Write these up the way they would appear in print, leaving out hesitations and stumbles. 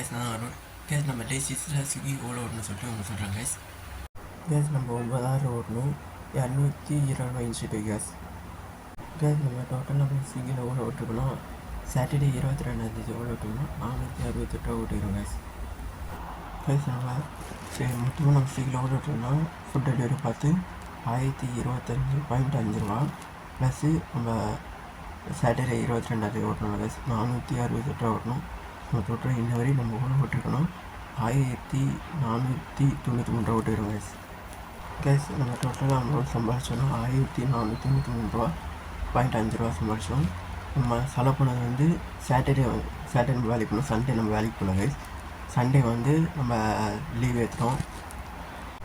Case நான் வரும் case நம்ம டே 6 ஸ்விக்கி எவ்வளோ ஓடணும்னு சொல்லிட்டு அவங்க சொல்கிறாங்க கேஸ் நம்ம 9,000 ஓடணும் 220 இன்ஸ்டியூட் கேஸ் நம்ம டோட்டல் நம்ம ஸ்விக்கியில் எவ்வளோ ஓட்டிருக்கணும் சாட்டர்டே 22ஆந்தேதி எவ்வளோ ஓட்டிருக்கணும் 468 ஓட்டிருக்கோம் கேஸ் நம்ம சரி மொத்தமாக நம்ம ஸ்விக்கியில் எவ்வளோ ஓட்டிருக்கோம் ஃபுட் டெலிவரி பார்த்து 1025.5 ரூபா ப்ளஸ்ஸு நம்ம சாட்டர்டே 22ஆந்தேதி ஓட்டணும் கேஸ் 468 ஓட்டணும் நம்ம டோட்டல் இன்ன வரையும் நம்ம எவ்வளோ ஓட்டிருக்கணும் 1493 ரூபா ஓட்டிருக்கோம் கேஸ் நம்ம டோட்டலாக அமௌண்ட் சம்பாதிச்சோன்னா 1493 ரூபா 0.5 ரூபா சம்பாதிச்சோம். நம்ம செலவு பண்ணது வந்து சாட்டர்டே நம்ம வேலைக்கு போகணும், சண்டே நம்ம வேலைக்கு போகலாம் கைஸ். சண்டே வந்து நம்ம லீவ் ஏற்றுறோம்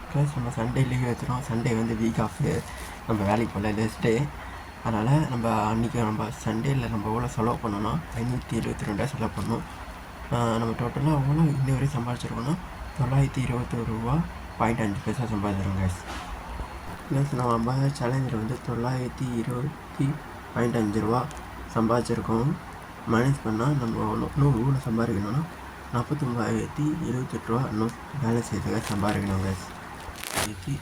ப்ளஸ் நம்ம சண்டே லீவ் ஏற்றுறோம். சண்டே வந்து வீக் ஆஃப் நம்ம வேலைக்கு போகல ரெஸ்ட்டே. அதனால் நம்ம அன்றைக்கி நம்ம சண்டேயில் நம்ம எவ்வளோ செலவு பண்ணோன்னா 572 செலவு பண்ணோம். நம்ம டோட்டலாக எவ்வளோ இன்ன வரையும் சம்பாதிச்சிருக்கோன்னா 921 ரூபா 0.5 பைசா சம்பாதிச்சிருக்கோம் கைஸ். ப்ளஸ் நம்ம சேலஞ்சில் வந்து 920.5 ரூபா சம்பாதிச்சிருக்கோம். மைனஸ் பண்ணால் நம்ம இன்னும் எவ்வளோ சம்பாதிக்கணும்னா 49,078 ரூபா இன்னும் பேலன்ஸ் எடுத்து சம்பாதிக்கணும் கைஸ்.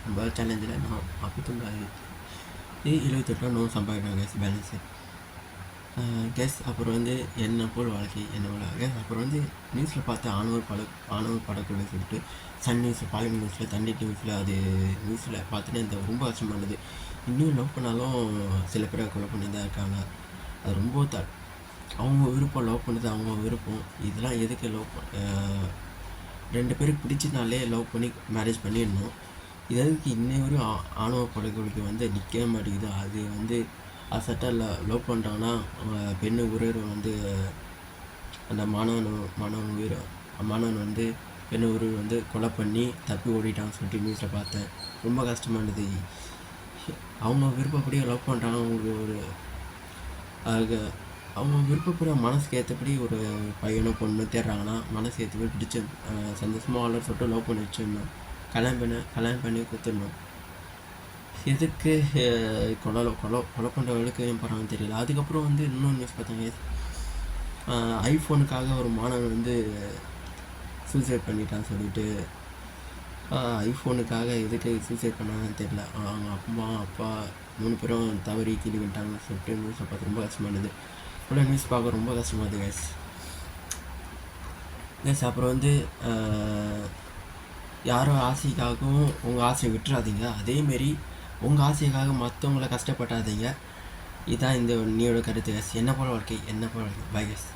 நம்ம சேலஞ்சில் நான் 49,078 ரூபா இன்னும் சம்பாதிக்கணும் கைஸ் பேலன்ஸு கேஸ். அப்புறம் வந்து என்ன போல் வாழ்க்கை என்ன போல் கேஸ். அப்புறம் வந்து நியூஸில் பார்த்து ஆணவர் படக்குள்ள சொல்லிட்டு சன் நியூஸ், பாலிமர் நியூஸில், தண்ணி நியூஸில் அது நியூஸில் பார்த்துட்டு இந்த ரொம்ப கஷ்டமானது. இன்னும் லவ் பண்ணாலும் சில பேரை கொலை பண்ணி தான் இருக்காங்க. அது ரொம்ப அவங்க விருப்பம், லவ் பண்ணது அவங்க விருப்பம். இதெல்லாம் எதுக்கு ரெண்டு பேருக்கு பிடிச்சதுனாலே லவ் பண்ணி மேரேஜ் பண்ணிடணும். இது எதுக்கு இன்ன வரையும் ஆணவ படுகொலைக்கு வந்து நிற்க மாட்டேங்குது. அது வந்து அசட்டாக லவ் பண்ணுறாங்கன்னா பெண்ணு உயிரை வந்து அந்த மாணவன் வந்து பெண்ணு உயிரை வந்து கொலை பண்ணி தப்பி ஓடிட்டான்னு சொல்லிட்டு நியூஸில் பார்த்தேன். ரொம்ப கஷ்டமானது. அவங்க விருப்பப்படி லவ் பண்ணுறாங்க. அவங்களுக்கு அவங்க விருப்பப்படி மனசுக்கு ஏற்றபடி ஒரு பையனோ பொண்ணு தேடுறாங்கன்னா மனசு ஏற்றபடி பிடிச்ச சந்தோஷமாக வாழ சொல்லிட்டு லவ் பண்ணி வச்சிடணும். கல்யாணம் பண்ணி கொடுத்துடணும். எதுக்கு கொலை பண்ணுறவங்களுக்கு ஏன் போகிறாங்கன்னு தெரியல. அதுக்கப்புறம் வந்து இன்னொன்று நியூஸ் பார்த்தாங்க. ஐஃபோனுக்காக ஒரு மாணவன் வந்து சூசைட் பண்ணிட்டான்னு சொல்லிட்டு ஐஃபோனுக்காக எதுக்கு சூசைட் பண்ணாங்கன்னு தெரியல. அவங்க அம்மா அப்பா 3 பேரும் தவறி கீழே விட்டாங்கன்னு சொல்லிட்டு நியூஸை பார்த்து ரொம்ப கஷ்டமானது. இவ்வளோ நியூஸ் பார்க்க ரொம்ப கஷ்டமானது கேஸ். அப்புறம் வந்து யாரோ ஆசைக்காகவும் உங்கள் ஆசையை விட்டுறாதீங்க. அதேமாரி உங்கள் ஆசைக்காக மற்றவங்கள கஷ்டப்பட்டாதீங்க. இதுதான் இந்த நீயோட கருத்து கேஸ். என்ன போல வாழ்க்கை பை கேஸ்.